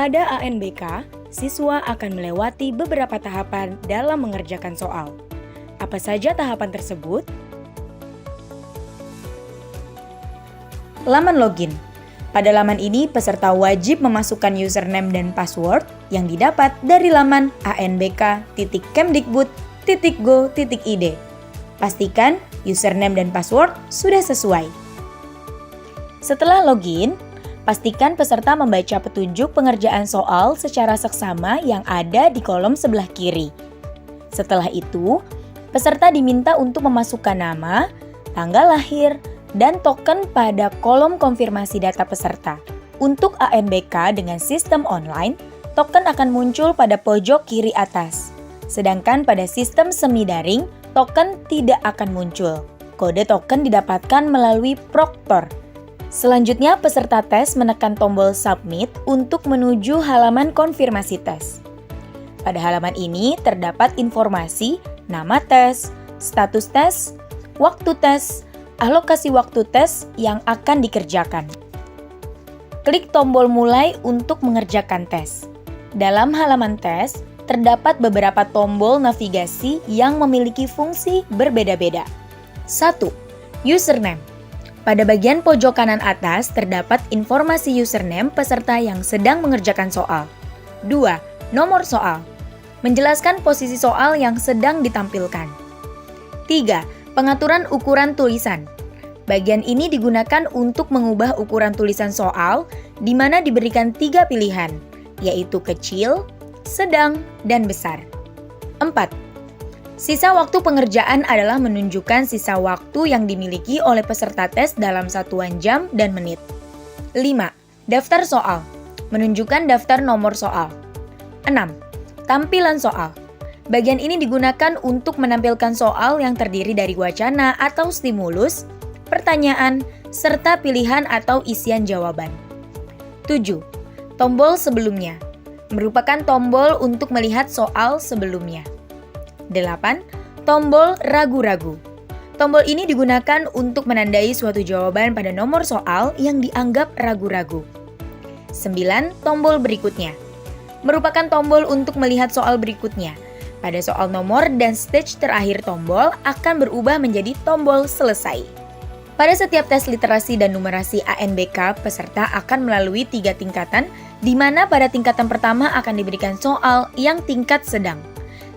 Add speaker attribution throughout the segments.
Speaker 1: Pada ANBK, siswa akan melewati beberapa tahapan dalam mengerjakan soal. Apa saja tahapan tersebut? Laman login. Pada laman ini, peserta wajib memasukkan username dan password yang didapat dari laman anbk.kemdikbud.go.id. Pastikan username dan password sudah sesuai. Setelah login, pastikan peserta membaca petunjuk pengerjaan soal secara seksama yang ada di kolom sebelah kiri. Setelah itu, peserta diminta untuk memasukkan nama, tanggal lahir, dan token pada kolom konfirmasi data peserta. Untuk ANBK dengan sistem online, token akan muncul pada pojok kiri atas. Sedangkan pada sistem semi daring, token tidak akan muncul. Kode token didapatkan melalui proktor. Selanjutnya, peserta tes menekan tombol submit untuk menuju halaman konfirmasi tes. Pada halaman ini terdapat informasi nama tes, status tes, waktu tes, alokasi waktu tes yang akan dikerjakan. Klik tombol mulai untuk mengerjakan tes. Dalam halaman tes, terdapat beberapa tombol navigasi yang memiliki fungsi berbeda-beda. 1. Username. Pada bagian pojok kanan atas terdapat informasi username peserta yang sedang mengerjakan soal. 2. Nomor soal. Menjelaskan posisi soal yang sedang ditampilkan. 3. Pengaturan ukuran tulisan. Bagian ini digunakan untuk mengubah ukuran tulisan soal, di mana diberikan 3 pilihan, yaitu kecil, sedang, dan besar. 4. Sisa waktu pengerjaan adalah menunjukkan sisa waktu yang dimiliki oleh peserta tes dalam satuan jam dan menit. 5. Daftar soal. Menunjukkan daftar nomor soal. 6. Tampilan soal. Bagian ini digunakan untuk menampilkan soal yang terdiri dari wacana atau stimulus, pertanyaan, serta pilihan atau isian jawaban. 7. Tombol sebelumnya. Merupakan tombol untuk melihat soal sebelumnya. 8. Tombol ragu-ragu. Tombol ini digunakan untuk menandai suatu jawaban pada nomor soal yang dianggap ragu-ragu. 9. Tombol berikutnya. Merupakan tombol untuk melihat soal berikutnya. Pada soal nomor dan stage terakhir tombol akan berubah menjadi tombol selesai. Pada setiap tes literasi dan numerasi ANBK, peserta akan melalui 3 tingkatan, di mana pada tingkatan pertama akan diberikan soal yang tingkat sedang.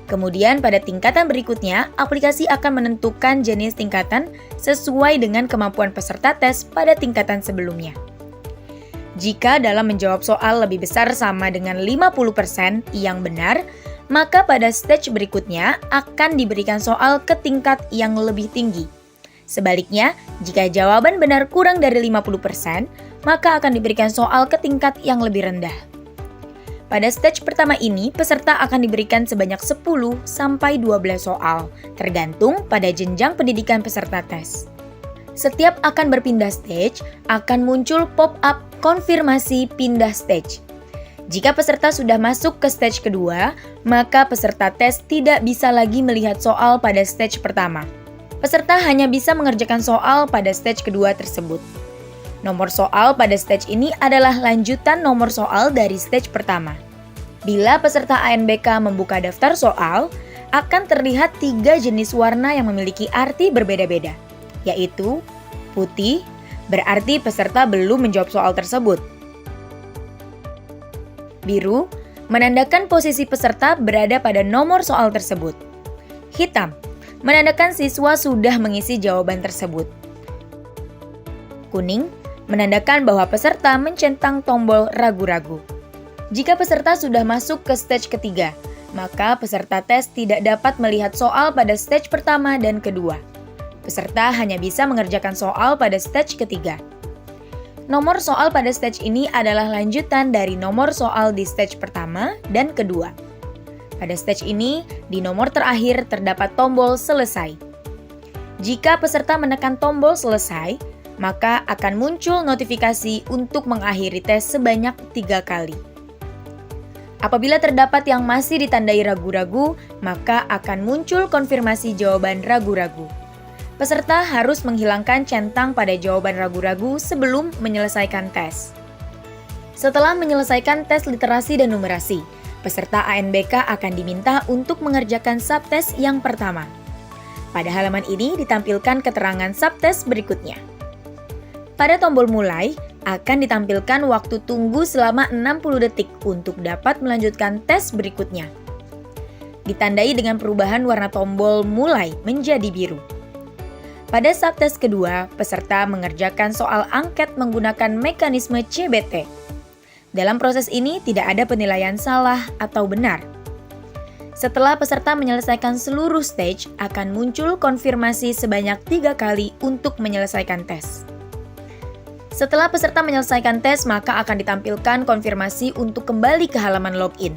Speaker 1: Kemudian pada tingkatan berikutnya, aplikasi akan menentukan jenis tingkatan sesuai dengan kemampuan peserta tes pada tingkatan sebelumnya. Jika dalam menjawab soal lebih besar sama dengan 50% yang benar, maka pada stage berikutnya akan diberikan soal ke tingkat yang lebih tinggi. Sebaliknya, jika jawaban benar kurang dari 50%, maka akan diberikan soal ke tingkat yang lebih rendah. Pada stage pertama ini, peserta akan diberikan sebanyak 10 sampai 12 soal, tergantung pada jenjang pendidikan peserta tes. Setiap akan berpindah stage, akan muncul pop-up konfirmasi pindah stage. Jika peserta sudah masuk ke stage kedua, maka peserta tes tidak bisa lagi melihat soal pada stage pertama. Peserta hanya bisa mengerjakan soal pada stage kedua tersebut. Nomor soal pada stage ini adalah lanjutan nomor soal dari stage pertama. Bila peserta ANBK membuka daftar soal, akan terlihat 3 jenis warna yang memiliki arti berbeda-beda, yaitu putih, berarti peserta belum menjawab soal tersebut. Biru, menandakan posisi peserta berada pada nomor soal tersebut. Hitam, menandakan siswa sudah mengisi jawaban tersebut. Kuning, menandakan bahwa peserta mencentang tombol ragu-ragu. Jika peserta sudah masuk ke stage ketiga, maka peserta tes tidak dapat melihat soal pada stage pertama dan kedua. Peserta hanya bisa mengerjakan soal pada stage ketiga. Nomor soal pada stage ini adalah lanjutan dari nomor soal di stage pertama dan kedua. Pada stage ini, di nomor terakhir terdapat tombol selesai. Jika peserta menekan tombol selesai, maka akan muncul notifikasi untuk mengakhiri tes sebanyak 3 kali. Apabila terdapat yang masih ditandai ragu-ragu, maka akan muncul konfirmasi jawaban ragu-ragu. Peserta harus menghilangkan centang pada jawaban ragu-ragu sebelum menyelesaikan tes. Setelah menyelesaikan tes literasi dan numerasi, peserta ANBK akan diminta untuk mengerjakan subtes yang pertama. Pada halaman ini ditampilkan keterangan subtes berikutnya. Pada tombol mulai, akan ditampilkan waktu tunggu selama 60 detik untuk dapat melanjutkan tes berikutnya. Ditandai dengan perubahan warna tombol mulai menjadi biru. Pada subtes kedua, peserta mengerjakan soal angket menggunakan mekanisme CBT. Dalam proses ini tidak ada penilaian salah atau benar. Setelah peserta menyelesaikan seluruh stage, akan muncul konfirmasi sebanyak 3 kali untuk menyelesaikan tes. Setelah peserta menyelesaikan tes, maka akan ditampilkan konfirmasi untuk kembali ke halaman login.